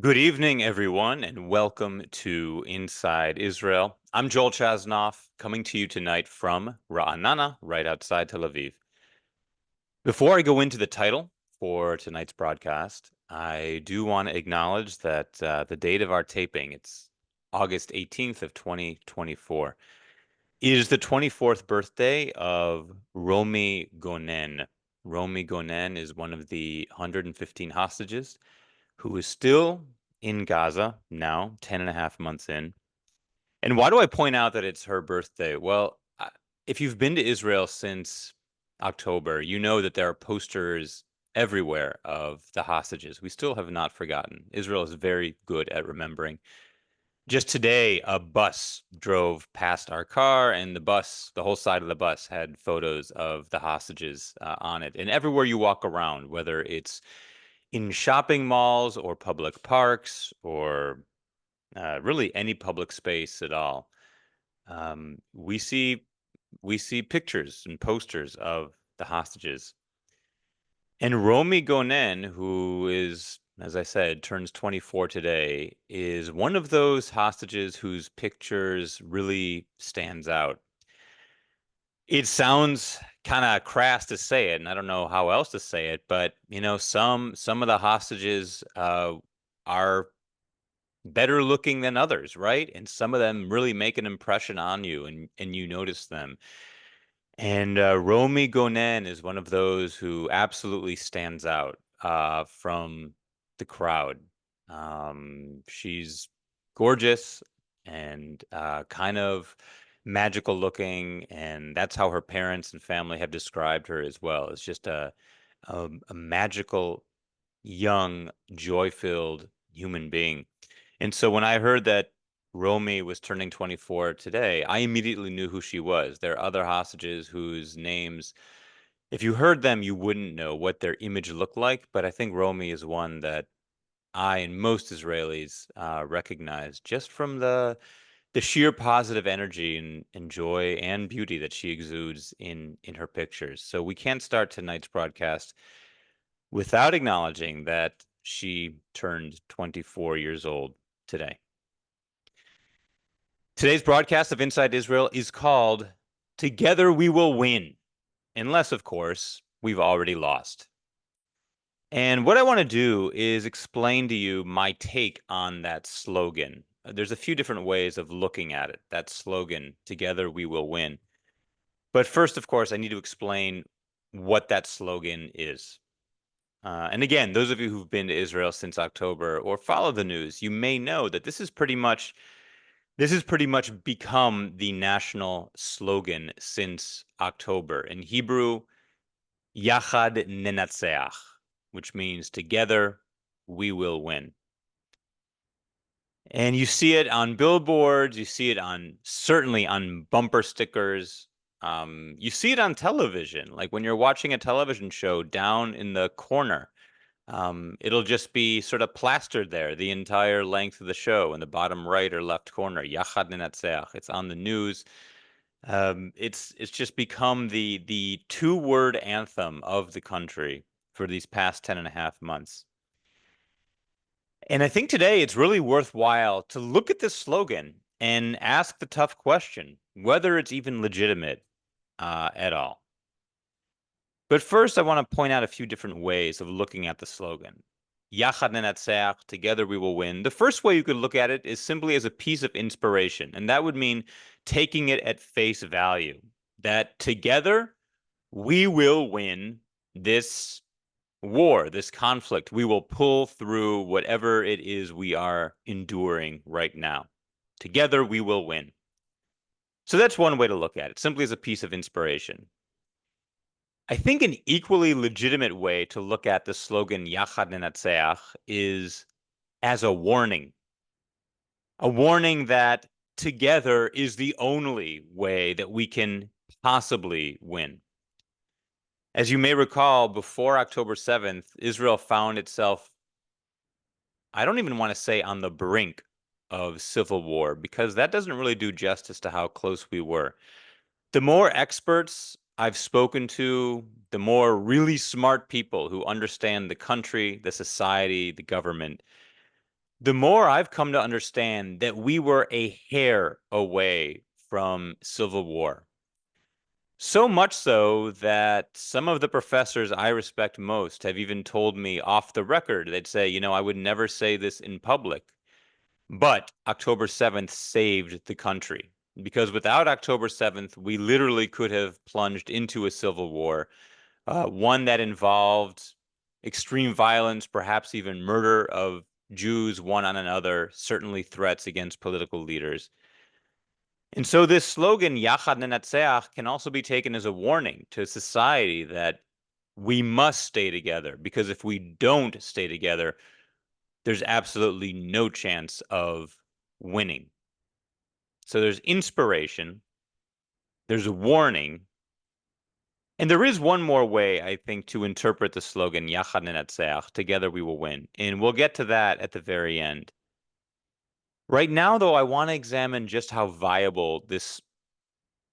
Good evening, everyone, and welcome to Inside Israel. I'm Joel Chasnoff, coming to you tonight from Ra'anana, right outside Tel Aviv. Before I go into the title for tonight's broadcast, I do want to acknowledge that the date of our taping, it's August 18th of 2024, is the 24th birthday of Romi Gonen. Romi Gonen is one of the 115 hostages who is still in Gaza now, 10 and a half months in. And why do I point out that it's her birthday? Well, if you've been to Israel since October, you know that there are posters everywhere of the hostages. We still have not forgotten. Israel is very good at remembering. Just today, a bus drove past our car, and the whole side of the bus had photos of the hostages on it. And everywhere you walk around, whether it's in shopping malls or public parks or really any public space at all, we see pictures and posters of the hostages. And Romi Gonen, who is, as I said, turns 24 today, is one of those hostages whose pictures really stands out. It sounds kind of crass to say it, and I don't know how else to say it, but some of the hostages are better looking than others, right? And some of them really make an impression on you, and you notice them. And Romi Gonen is one of those who absolutely stands out from the crowd. She's gorgeous and kind of magical looking, and that's how her parents and family have described her as well. It's just a magical, young, joy-filled human being. And so when I heard that Romy was turning 24 today, I immediately knew who she was. There are other hostages whose names, if you heard them, you wouldn't know what their image looked like. But I think Romy is one that I and most Israelis recognize just from the sheer positive energy and joy and beauty that she exudes in her pictures. So we can't start tonight's broadcast without acknowledging that she turned 24 years old today. Today's broadcast of Inside Israel is called Together We Will Win, unless, of course, we've already lost. And what I want to do is explain to you my take on that slogan. There's a few different ways of looking at it, that slogan, Together We Will Win. But first, of course, I need to explain what that slogan is. And again, those of you who've been to Israel since October or follow the news, you may know that this has pretty much become the national slogan since October. In Hebrew, Yachad Nena'tzeach, which means together we will win. And you see it on billboards, you see it certainly on bumper stickers. You see it on television, like when you're watching a television show down in the corner. It'll just be sort of plastered there the entire length of the show in the bottom right or left corner. Yachad Nena'tzeach. It's on the news. It's just become the two-word anthem of the country for these past 10 and a half months. And I think today it's really worthwhile to look at this slogan and ask the tough question, whether it's even legitimate at all. But first, I want to point out a few different ways of looking at the slogan. Yachad Nena'tzeach, together we will win. The first way you could look at it is simply as a piece of inspiration, and that would mean taking it at face value, that together we will win this war, this conflict. We will pull through whatever it is we are enduring right now. Together we will win. So that's one way to look at it, simply as a piece of inspiration. I think an equally legitimate way to look at the slogan Yachad Nena'tzeach is as a warning that together is the only way that we can possibly win. As you may recall, before October 7th, Israel found itself, I don't even want to say on the brink of civil war, because that doesn't really do justice to how close we were. The more experts I've spoken to, the more really smart people who understand the country, the society, the government, the more I've come to understand that we were a hair away from civil war. So much so that some of the professors I respect most have even told me off the record, they'd say, I would never say this in public, but October 7th saved the country. Because without October 7th, we literally could have plunged into a civil war, one that involved extreme violence, perhaps even murder of Jews one on another, certainly threats against political leaders. And so this slogan, Yachad Nena'tzeach, can also be taken as a warning to society that we must stay together, because if we don't stay together, there's absolutely no chance of winning. So there's inspiration, there's a warning, and there is one more way, I think, to interpret the slogan, Yachad Nena'tzeach, together we will win. And we'll get to that at the very end. Right now, though, I want to examine just how viable this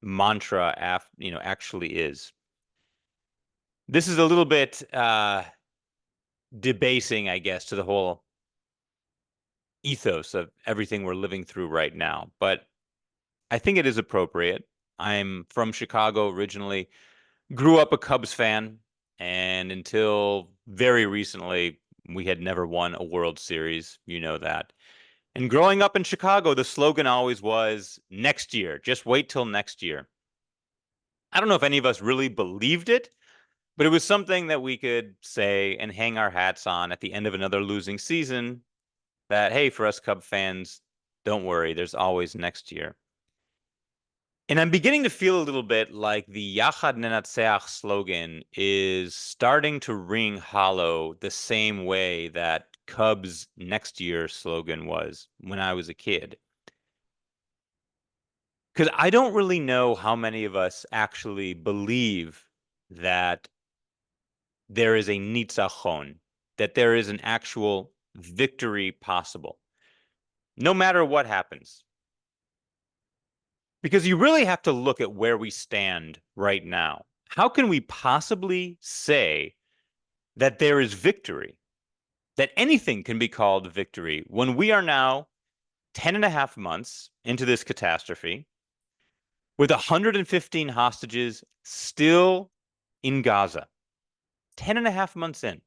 mantra actually is. This is a little bit debasing, I guess, to the whole ethos of everything we're living through right now, but I think it is appropriate. I'm from Chicago originally, grew up a Cubs fan, and until very recently, we had never won a World Series. You know that. And growing up in Chicago, the slogan always was next year, just wait till next year. I don't know if any of us really believed it, but it was something that we could say and hang our hats on at the end of another losing season that, hey, for us Cub fans, don't worry, there's always next year. And I'm beginning to feel a little bit like the Yachad Nena'tzeach slogan is starting to ring hollow the same way that Cubs next year slogan was when I was a kid. Because I don't really know how many of us actually believe that there is a nitzachon, that there is an actual victory possible, no matter what happens. Because you really have to look at where we stand right now. How can we possibly say that there is victory, that anything can be called victory when we are now 10 and a half months into this catastrophe with 115 hostages still in Gaza, 10 and a half months in,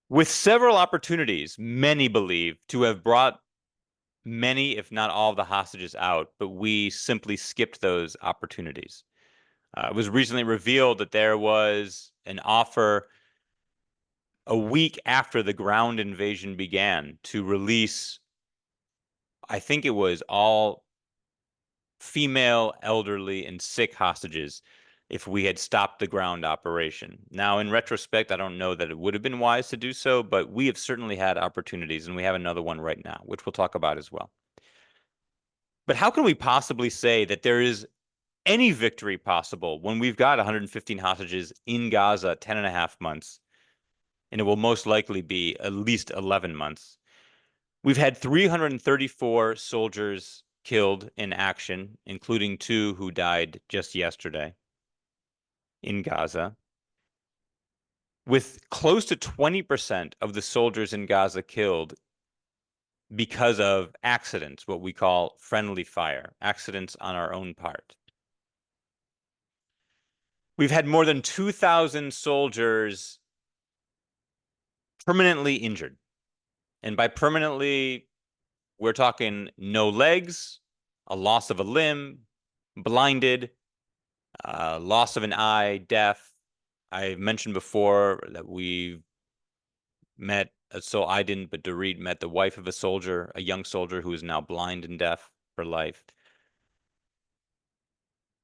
with several opportunities, many believe, to have brought many, if not all, of the hostages out, but we simply skipped those opportunities. It was recently revealed that there was an offer a week after the ground invasion began to release, I think it was all female, elderly, and sick hostages if we had stopped the ground operation. Now, in retrospect, I don't know that it would have been wise to do so, but we have certainly had opportunities, and we have another one right now, which we'll talk about as well. But how can we possibly say that there is any victory possible when we've got 115 hostages in Gaza 10 and a half months, and it will most likely be at least 11 months? We've had 334 soldiers killed in action, including 2 who died just yesterday in Gaza, with close to 20% of the soldiers in Gaza killed because of accidents, what we call friendly fire, accidents on our own part. We've had more than 2,000 soldiers permanently injured. And by permanently, we're talking no legs, a loss of a limb, blinded, loss of an eye, deaf. I mentioned before that we met, so I didn't, but Dorit met the wife of a soldier, a young soldier who is now blind and deaf for life.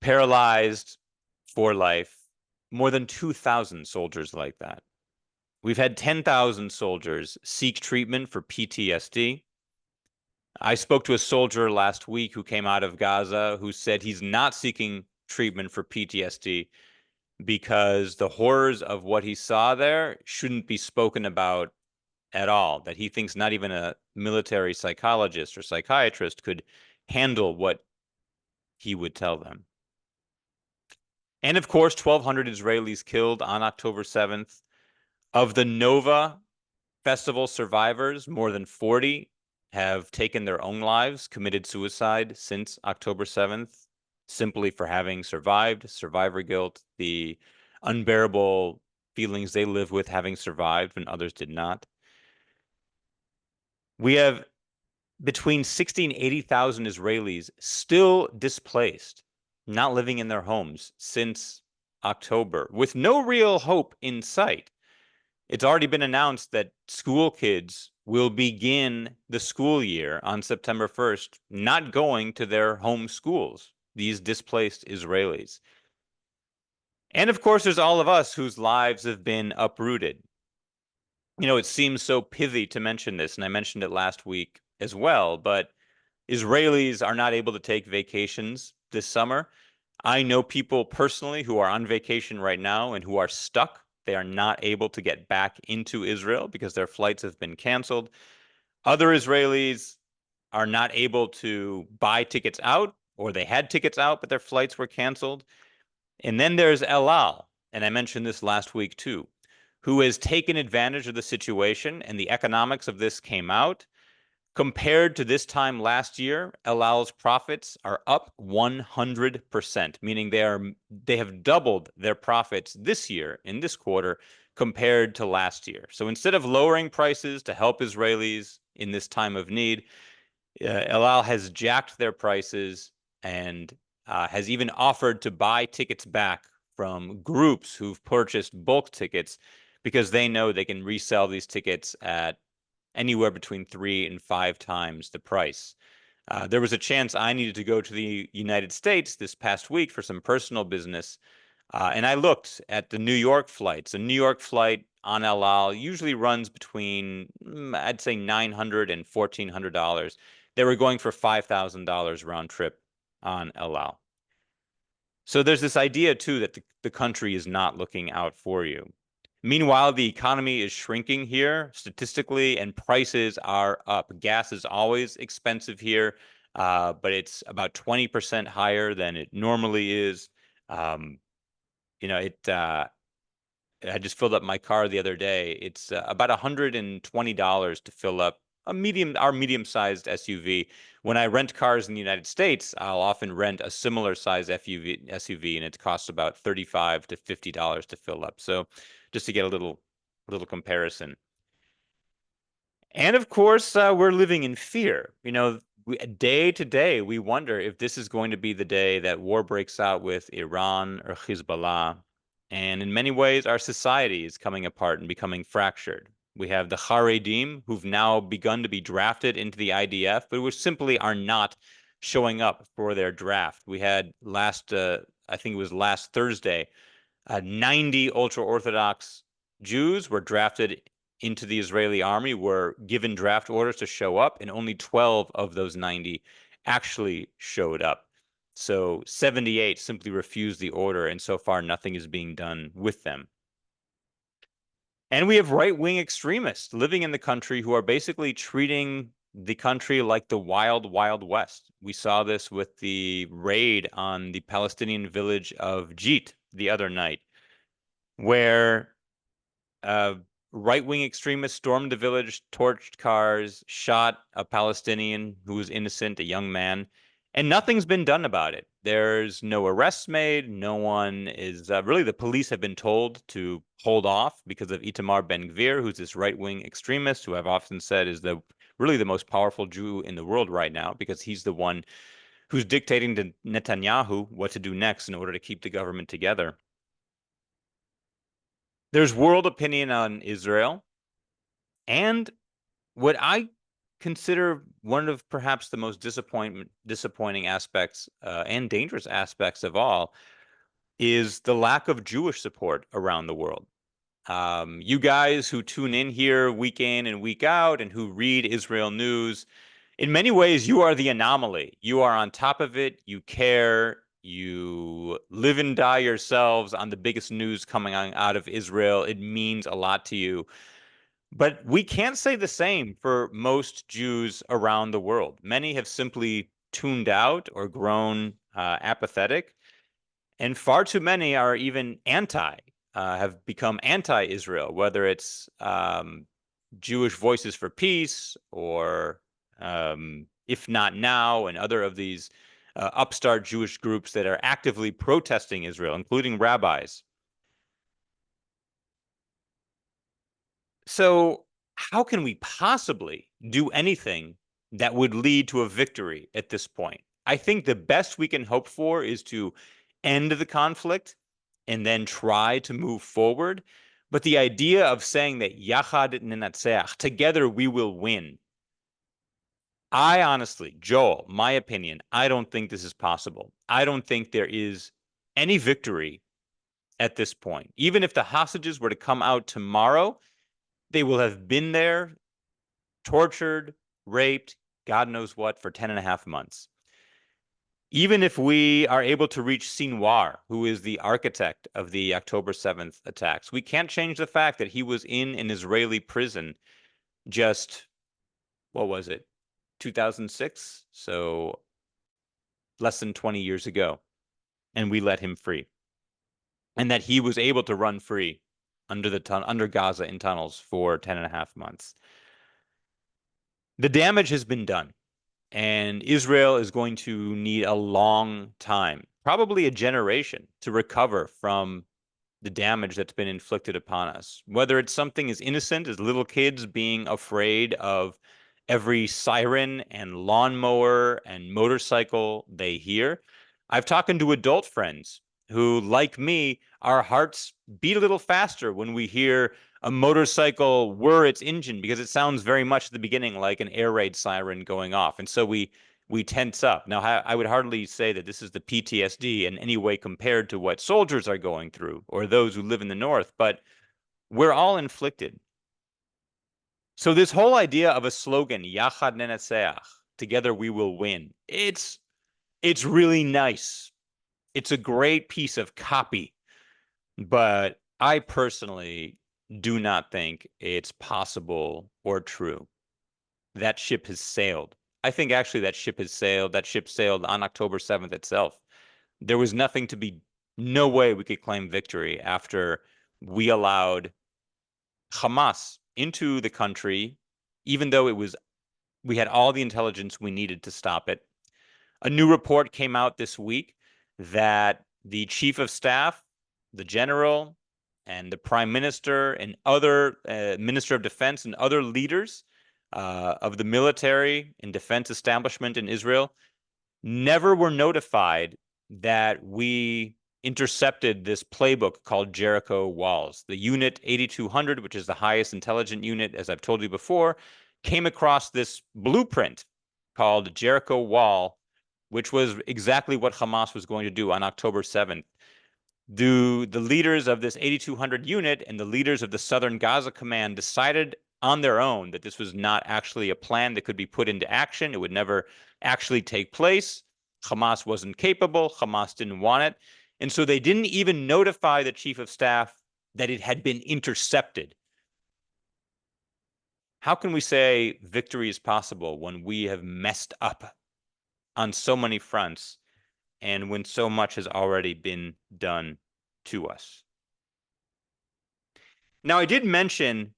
Paralyzed for life. More than 2,000 soldiers like that. We've had 10,000 soldiers seek treatment for PTSD. I spoke to a soldier last week who came out of Gaza who said he's not seeking treatment for PTSD because the horrors of what he saw there shouldn't be spoken about at all, that he thinks not even a military psychologist or psychiatrist could handle what he would tell them. And of course, 1,200 Israelis killed on October 7th. Of the Nova festival survivors, more than 40, have taken their own lives, committed suicide since October 7th, simply for having survived, survivor guilt, the unbearable feelings they live with having survived when others did not. We have between 60 and 80,000 Israelis still displaced, not living in their homes since October, with no real hope in sight. It's already been announced that school kids will begin the school year on September 1st, not going to their home schools, these displaced Israelis. And of course, there's all of us whose lives have been uprooted. You know, it seems so pithy to mention this, and I mentioned it last week as well, but Israelis are not able to take vacations this summer. I know people personally who are on vacation right now and who are stuck. They are not able to get back into Israel because their flights have been canceled. Other Israelis are not able to buy tickets out, or they had tickets out, but their flights were canceled. And then there's El Al, and I mentioned this last week too, who has taken advantage of the situation, and the economics of this came out. Compared to this time last year, El Al's profits are up 100%, meaning they have doubled their profits this year in this quarter compared to last year. So instead of lowering prices to help Israelis in this time of need, El Al has jacked their prices and has even offered to buy tickets back from groups who've purchased bulk tickets because they know they can resell these tickets at anywhere between 3 and 5 times the price. There was a chance I needed to go to the United States this past week for some personal business, and I looked at the New York flights. A New York flight on El Al usually runs between, I'd say, $900 and $1,400. They were going for $5,000 round trip on El Al. So there's this idea, too, that the country is not looking out for you. Meanwhile, the economy is shrinking here statistically, and prices are up. Gas is always expensive here, but it's about 20% higher than it normally is. Um, you know, I just filled up my car the other day. It's about $120 to fill up our medium-sized SUV. When I rent cars in the United States, I'll often rent a similar size SUV, and it costs about $35 to $50 to fill up. So just to get a little comparison. And of course, we're living in fear. You know, day to day, we wonder if this is going to be the day that war breaks out with Iran or Hezbollah. And in many ways, our society is coming apart and becoming fractured. We have the Haredim, who've now begun to be drafted into the IDF, but which simply are not showing up for their draft. We had I think it was last Thursday, 90 ultra-Orthodox Jews were drafted into the Israeli army, were given draft orders to show up, and only 12 of those 90 actually showed up. So 78 simply refused the order, and so far nothing is being done with them. And we have right-wing extremists living in the country who are basically treating the country like the wild, wild west. We saw this with the raid on the Palestinian village of Jit the other night, where right-wing extremists stormed the village, torched cars, shot a Palestinian who was innocent, a young man, and nothing's been done about it. There's no arrests made. No one is really, the police have been told to hold off because of Itamar Ben-Gvir, who's this right-wing extremist who I've often said is really the most powerful Jew in the world right now, because he's the one who's dictating to Netanyahu what to do next in order to keep the government together. There's world opinion on Israel, and what I consider one of perhaps the most disappointing aspects and dangerous aspects of all is the lack of Jewish support around the world. You guys who tune in here week in and week out and who read Israel news, in many ways, you are the anomaly. You are on top of it. You care. You live and die yourselves on the biggest news coming out of Israel. It means a lot to you. But we can't say the same for most Jews around the world. Many have simply tuned out or grown apathetic, and far too many are even have become anti-Israel, whether it's Jewish Voices for Peace, or If Not Now, and other of these upstart Jewish groups that are actively protesting Israel, including rabbis. So how can we possibly do anything that would lead to a victory at this point? I think the best we can hope for is to end the conflict and then try to move forward. But the idea of saying that Yachad Nena'tzeach, together we will win, I honestly, Joel, my opinion, I don't think this is possible. I don't think there is any victory at this point. Even if the hostages were to come out tomorrow, they will have been there, tortured, raped, God knows what, for 10 and a half months. Even if we are able to reach Sinwar, who is the architect of the October 7th attacks, we can't change the fact that he was in an Israeli prison just, what was it, 2006? So less than 20 years ago. And we let him free. And that he was able to run free under Gaza in tunnels for 10 and a half months. The damage has been done. And Israel is going to need a long time, probably a generation, to recover from the damage that's been inflicted upon us. Whether it's something as innocent as little kids being afraid of every siren and lawnmower and motorcycle they hear. I've talked to adult friends who, like me, our hearts beat a little faster when we hear a motorcycle whir its engine, because it sounds very much at the beginning like an air raid siren going off. And so we tense up. Now, I would hardly say that this is the PTSD in any way compared to what soldiers are going through or those who live in the North, but we're all inflicted. So this whole idea of a slogan, Yachad Nena'tzeach, together we will win, it's really nice. It's a great piece of copy, but I personally do not think it's possible or true. That ship has sailed. I think actually that ship sailed on October 7th itself. There was no way we could claim victory after we allowed Hamas into the country, even though we had all the intelligence we needed to stop it. A new report came out this week that the chief of staff, the general, and the prime minister and other minister of defense and other leaders of the military and defense establishment in Israel never were notified that we intercepted this playbook called Jericho Walls. The unit 8200, which is the highest intelligent unit, as I've told you before, came across this blueprint called Jericho Wall, which was exactly what Hamas was going to do on October 7th. The leaders of this 8200 unit and the leaders of the Southern Gaza Command decided on their own that this was not actually a plan that could be put into action. It would never actually take place. Hamas wasn't capable. Hamas didn't want it. And so they didn't even notify the chief of staff that it had been intercepted. How can we say victory is possible when we have messed up on so many fronts and when so much has already been done to us? Now, I did mention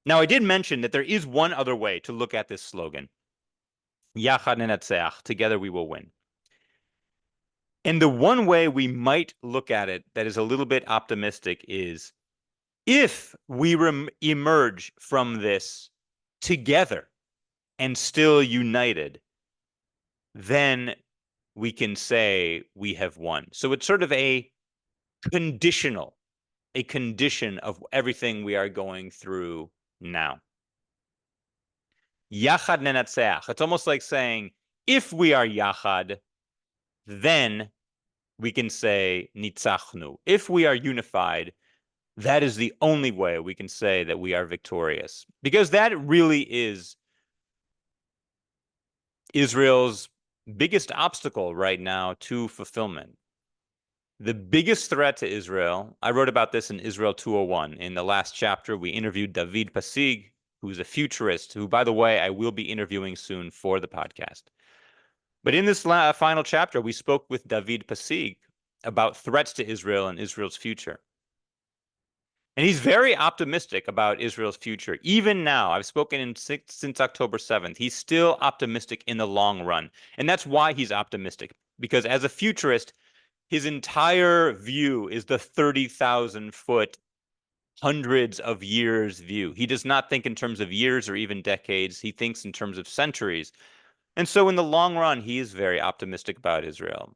that there is one other way to look at this slogan. Yachad Nena'tzeach, together we will win. And the one way we might look at it that is a little bit optimistic is if we emerge from this together and still united, then we can say we have won. So it's sort of a condition of everything we are going through now. Yachad Nena'tzeach. It's almost like saying, if we are Yachad, then we can say Nitzachnu. If we are unified, that is the only way we can say that we are victorious. Because that really is Israel's biggest obstacle right now to fulfillment. The biggest threat to Israel, I wrote about this in Israel 201. In the last chapter, we interviewed David Pasig, who's a futurist, who, by the way, I will be interviewing soon for the podcast. But in this final chapter, we spoke with David Pasig about threats to Israel and Israel's future. And he's very optimistic about Israel's future. Even now, I've spoken since October 7th. He's still optimistic in the long run. And that's why he's optimistic, because as a futurist, his entire view is the 30,000 foot, hundreds of years view. He does not think in terms of years or even decades. He thinks in terms of centuries. And so in the long run, he is very optimistic about Israel.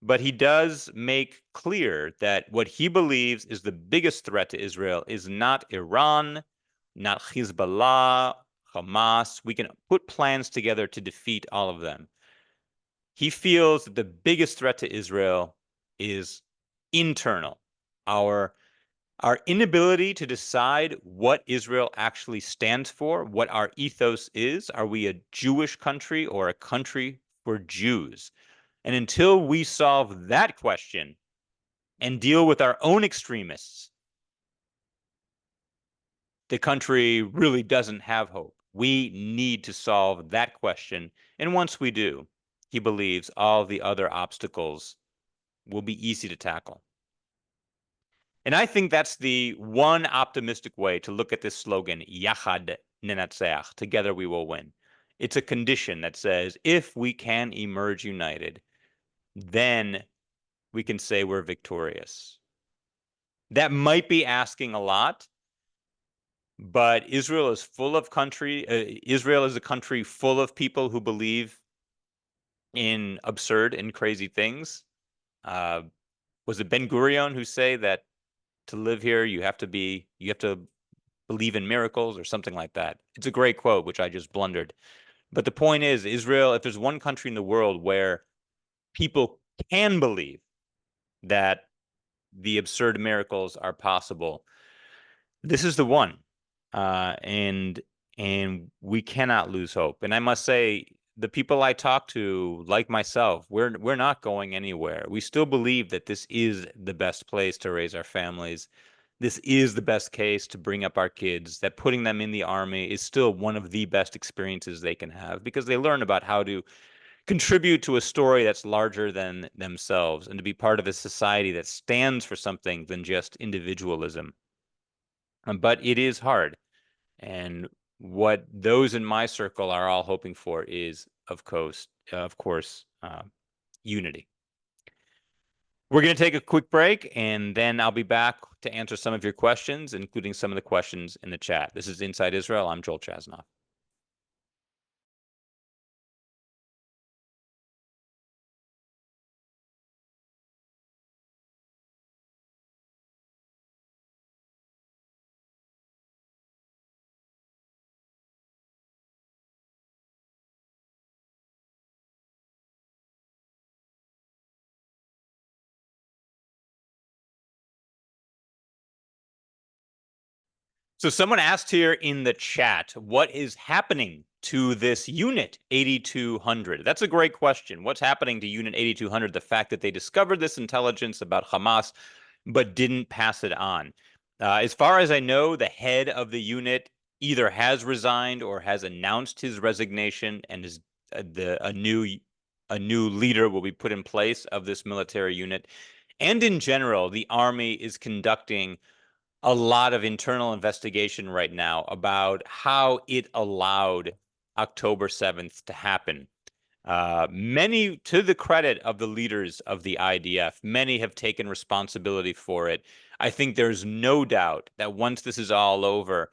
But he does make clear that what he believes is the biggest threat to Israel is not Iran, not Hezbollah, Hamas. We can put plans together to defeat all of them. He feels that the biggest threat to Israel is internal. Our inability to decide what Israel actually stands for, what our ethos is. Are we a Jewish country or a country for Jews? And until we solve that question and deal with our own extremists, the country really doesn't have hope. We need to solve that question. And once we do, he believes all the other obstacles will be easy to tackle. And I think that's the one optimistic way to look at this slogan, Yachad Nena'tzeach, together we will win. It's a condition that says if we can emerge united, then we can say we're victorious. That might be asking a lot, but Israel is full of Israel is a country full of people who believe in absurd and crazy things. Was it Ben Gurion who say that to live here you have to believe in miracles or something like that? It's a great quote, which I just blundered. But the point is, Israel, if there's one country in the world where people can believe that the absurd miracles are possible, this is the one. And we cannot lose hope. And I must say, the people I talk to, like myself, we're not going anywhere. We still believe that this is the best place to raise our families. This is the best case to bring up our kids, that putting them in the army is still one of the best experiences they can have because they learn about how to contribute to a story that's larger than themselves and to be part of a society that stands for something than just individualism. But it is hard. And what those in my circle are all hoping for is, of course, unity. We're going to take a quick break, and then I'll be back to answer some of your questions, including some of the questions in the chat. This is Inside Israel. I'm Joel Chasnoff. So someone asked here in the chat, what is happening to this Unit 8200? That's a great question. What's happening to Unit 8200? The fact that they discovered this intelligence about Hamas, but didn't pass it on. As far as I know, the head of the unit either has resigned or has announced his resignation, and is a new leader will be put in place of this military unit. And in general, the Army is conducting a lot of internal investigation right now about how it allowed October 7th to happen. Many, to the credit of the leaders of the IDF, many have taken responsibility for it. I think there's no doubt that once this is all over,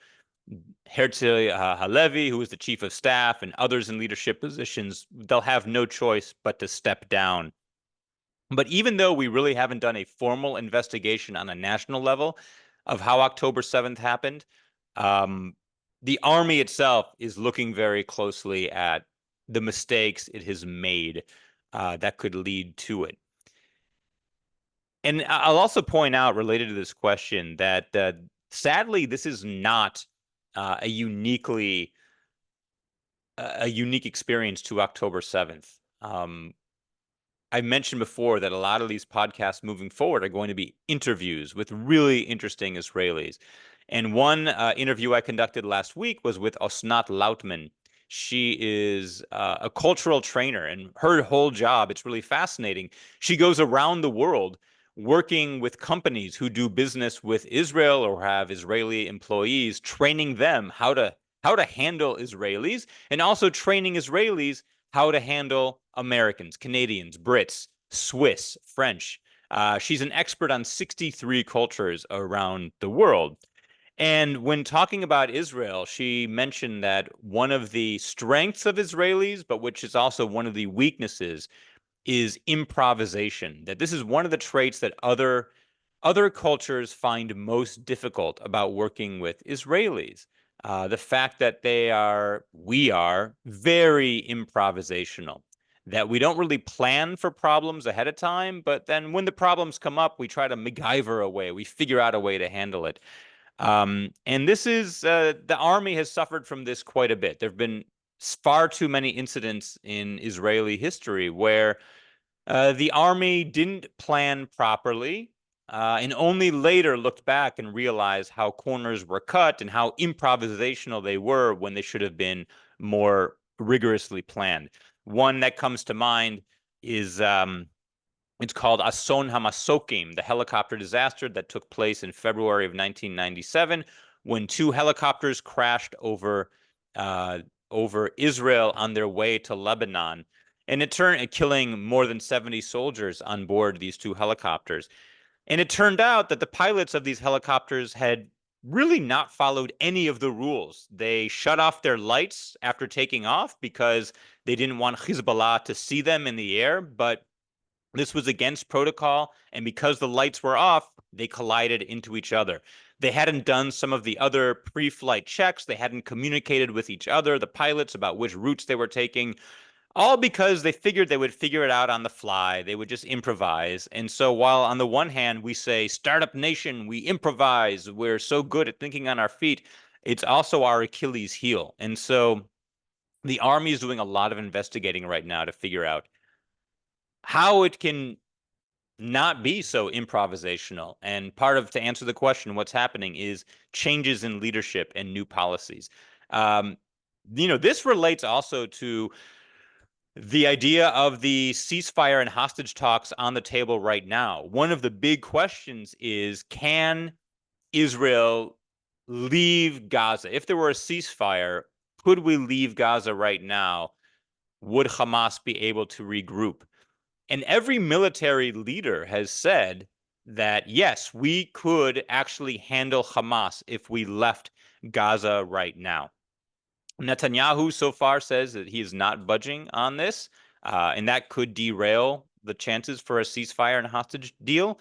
Herzl Halevi, who is the chief of staff, and others in leadership positions, they'll have no choice but to step down. But even though we really haven't done a formal investigation on a national level of how October 7th happened, the Army itself is looking very closely at the mistakes it has made that could lead to it. And I'll also point out, related to this question, that sadly, this is not a unique experience to October 7th. I mentioned before that a lot of these podcasts moving forward are going to be interviews with really interesting Israelis. And one interview I conducted last week was with Osnat Lautman. She is a cultural trainer, and her whole job, it's really fascinating. She goes around the world working with companies who do business with Israel or have Israeli employees, training them how to handle Israelis, and also training Israelis how to handle Americans, Canadians, Brits, Swiss, French. She's an expert on 63 cultures around the world. And when talking about Israel, she mentioned that one of the strengths of Israelis, but which is also one of the weaknesses, is improvisation. That this is one of the traits that other cultures find most difficult about working with Israelis. The fact that we are very improvisational, that we don't really plan for problems ahead of time, but then when the problems come up, we try to MacGyver a way, we figure out a way to handle it. And this is the army has suffered from this quite a bit. There have been far too many incidents in Israeli history where the army didn't plan properly, and only later looked back and realized how corners were cut and how improvisational they were when they should have been more rigorously planned. One that comes to mind is it's called Ason HaMasokim, the helicopter disaster that took place in February of 1997 when two helicopters crashed over Israel on their way to Lebanon. And it turned killing more than 70 soldiers on board these two helicopters. And it turned out that the pilots of these helicopters had really not followed any of the rules. They shut off their lights after taking off because they didn't want Hezbollah to see them in the air, but this was against protocol, and because the lights were off, they collided into each other. They hadn't done some of the other pre-flight checks. They hadn't communicated with each other, the pilots, about which routes they were taking, all because they figured they would figure it out on the fly. They would just improvise. And so while on the one hand, we say, startup nation, we improvise, we're so good at thinking on our feet, it's also our Achilles heel. And so the Army is doing a lot of investigating right now to figure out how it can not be so improvisational. And to answer the question, what's happening is changes in leadership and new policies. This relates also to the idea of the ceasefire and hostage talks on the table right now. One of the big questions is, can Israel leave Gaza? If there were a ceasefire, could we leave Gaza right now? Would Hamas be able to regroup? And every military leader has said that, yes, we could actually handle Hamas if we left Gaza right now. Netanyahu so far says that he is not budging on this, and that could derail the chances for a ceasefire and hostage deal.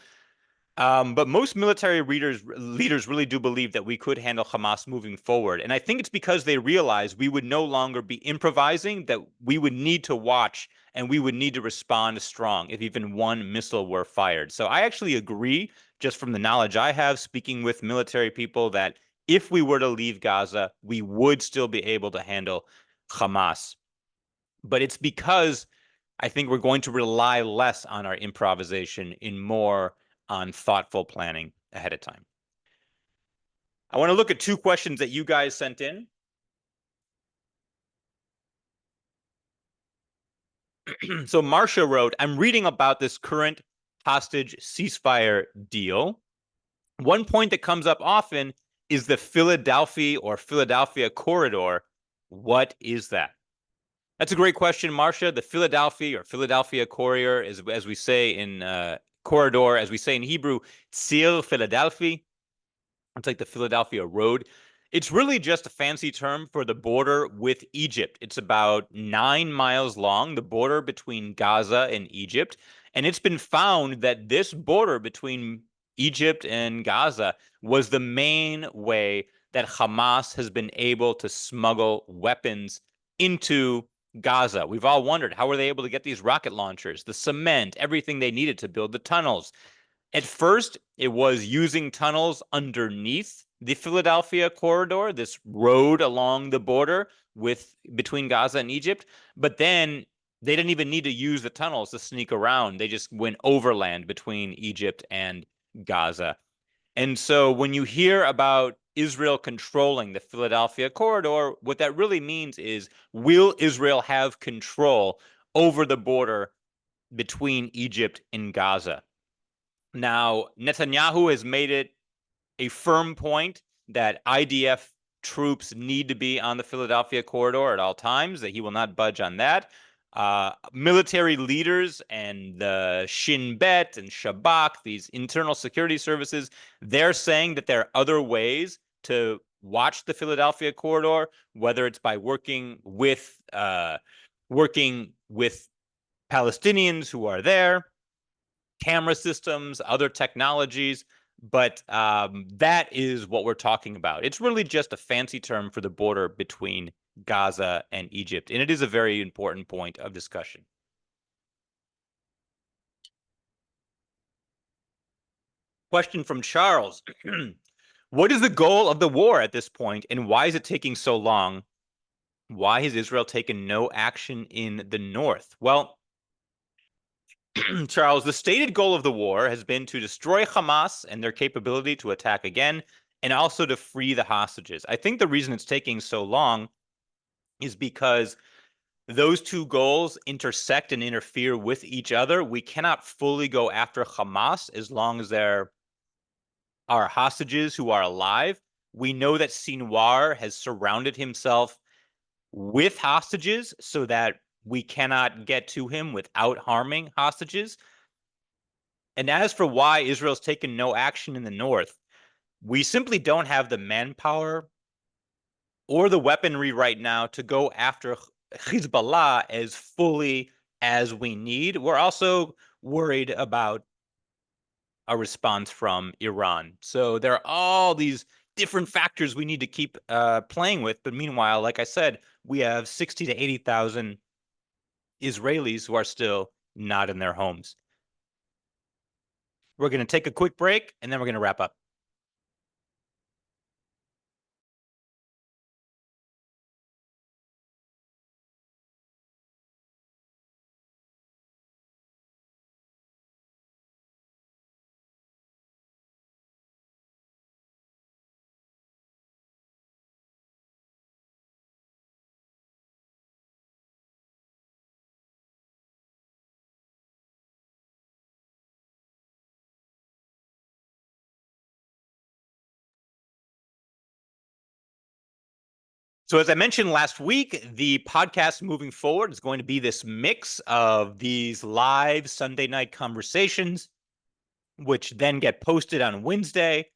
But most military leaders really do believe that we could handle Hamas moving forward. And I think it's because they realize we would no longer be improvising, that we would need to watch and we would need to respond strong if even one missile were fired. So I actually agree, just from the knowledge I have speaking with military people, that if we were to leave Gaza, we would still be able to handle Hamas. But it's because I think we're going to rely less on our improvisation and more on thoughtful planning ahead of time. I want to look at two questions that you guys sent in. So Marcia wrote, I'm reading about this current hostage ceasefire deal. One point that comes up often is the Philadelphia corridor. What is that? That's a great question, Marcia. The Philadelphia corridor is, as we say in corridor, as we say in Hebrew, Tzir Philadelphi. It's like the Philadelphia Road. It's really just a fancy term for the border with Egypt. It's about 9 miles long, the border between Gaza and Egypt. And it's been found that this border between Egypt and Gaza was the main way that Hamas has been able to smuggle weapons into Gaza. We've all wondered, how were they able to get these rocket launchers, the cement, everything they needed to build the tunnels? At first, it was using tunnels underneath the Philadelphia corridor, this road along the border between Gaza and Egypt. But then they didn't even need to use the tunnels to sneak around. They just went overland between Egypt and Gaza. And so when you hear about Israel controlling the Philadelphia corridor, what that really means is, will Israel have control over the border between Egypt and Gaza? Now, Netanyahu has made it a firm point that IDF troops need to be on the Philadelphia corridor at all times, that he will not budge on that. Military leaders and the Shin Bet and Shabak, these internal security services, they're saying that there are other ways to watch the Philadelphia corridor, whether it's by working with Palestinians who are there, camera systems, other technologies. But that is what we're talking about. It's really just a fancy term for the border between Gaza and Egypt. And it is a very important point of discussion. Question from Charles. What is the goal of the war at this point, and why is it taking so long? Why has Israel taken no action in the north? Well, Charles, the stated goal of the war has been to destroy Hamas and their capability to attack again, and also to free the hostages. I think the reason it's taking so long is because those two goals intersect and interfere with each other. We cannot fully go after Hamas as long as there are hostages who are alive. We know that Sinwar has surrounded himself with hostages so that we cannot get to him without harming hostages. And as for why Israel's taken no action in the north, we simply don't have the manpower or the weaponry right now to go after Hezbollah as fully as we need. We're also worried about a response from Iran. So there are all these different factors we need to keep playing with. But meanwhile, like I said, we have 60 to 80,000 Israelis who are still not in their homes. We're going to take a quick break, and then we're going to wrap up. So as I mentioned last week, the podcast moving forward is going to be this mix of these live Sunday night conversations, which then get posted on Wednesday.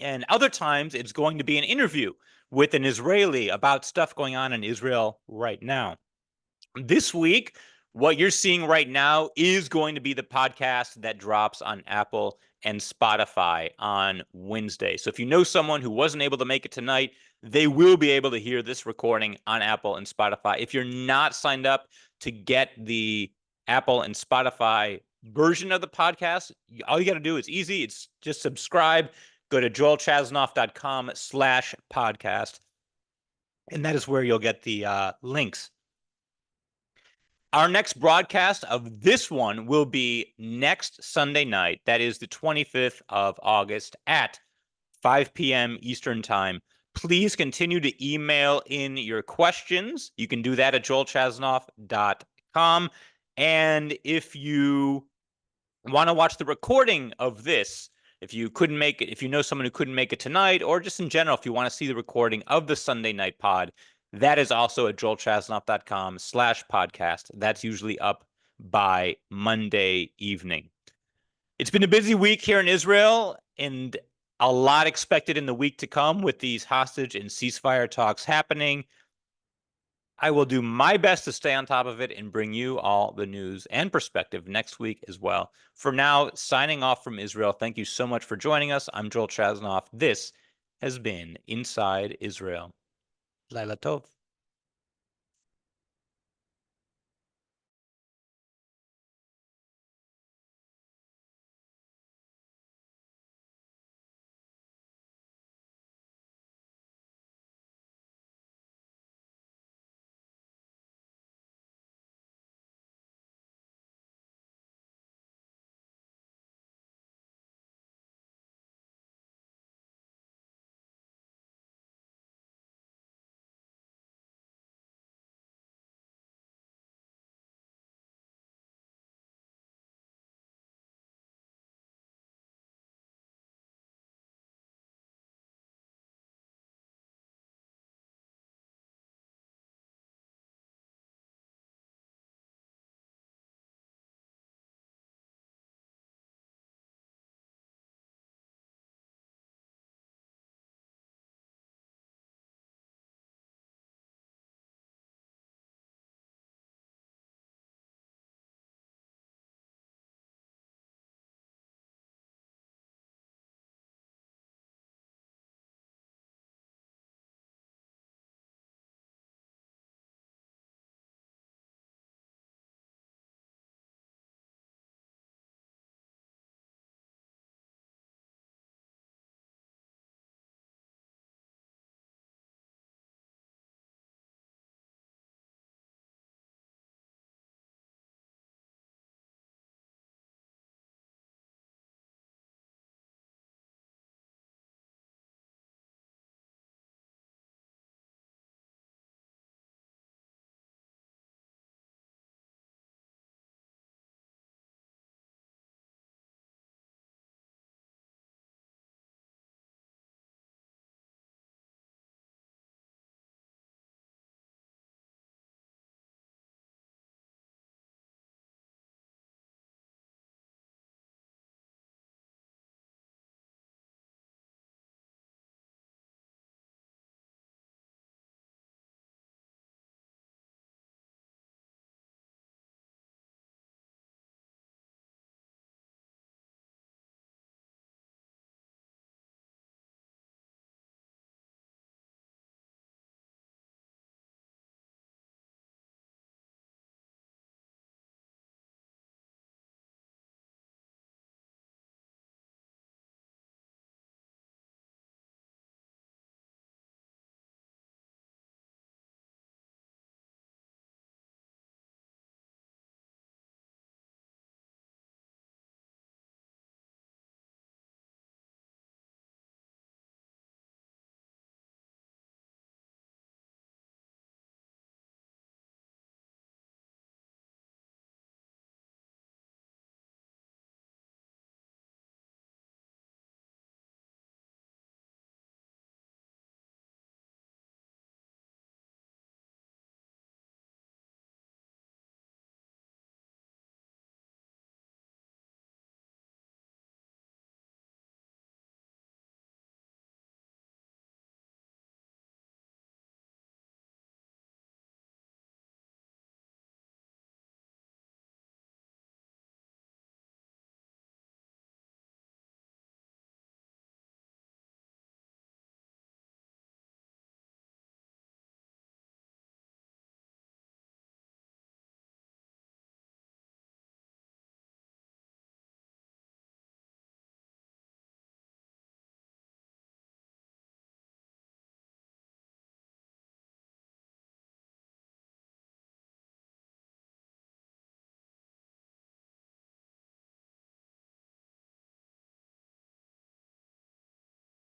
And other times it's going to be an interview with an Israeli about stuff going on in Israel right now. This week, what you're seeing right now is going to be the podcast that drops on Apple and Spotify on Wednesday. So if you know someone who wasn't able to make it tonight, they will be able to hear this recording on Apple and Spotify. If you're not signed up to get the Apple and Spotify version of the podcast, all you got to do is easy. It's just subscribe. Go to joelchasnoff.com/podcast. And that is where you'll get the links. Our next broadcast of this one will be next Sunday night. That is the 25th of August at 5 p.m. Eastern Time. Please continue to email in your questions. You can do that at joelchasnoff.com. And if you want to watch the recording of this, if you couldn't make it, if you know someone who couldn't make it tonight, or just in general, if you want to see the recording of the Sunday night pod, that is also at joelchasnoff.com/podcast. That's usually up by Monday evening. It's been a busy week here in Israel, and a lot expected in the week to come with these hostage and ceasefire talks happening. I will do my best to stay on top of it and bring you all the news and perspective next week as well. For now, signing off from Israel, thank you so much for joining us. I'm Joel Chasnoff. This has been Inside Israel. Laila Tov.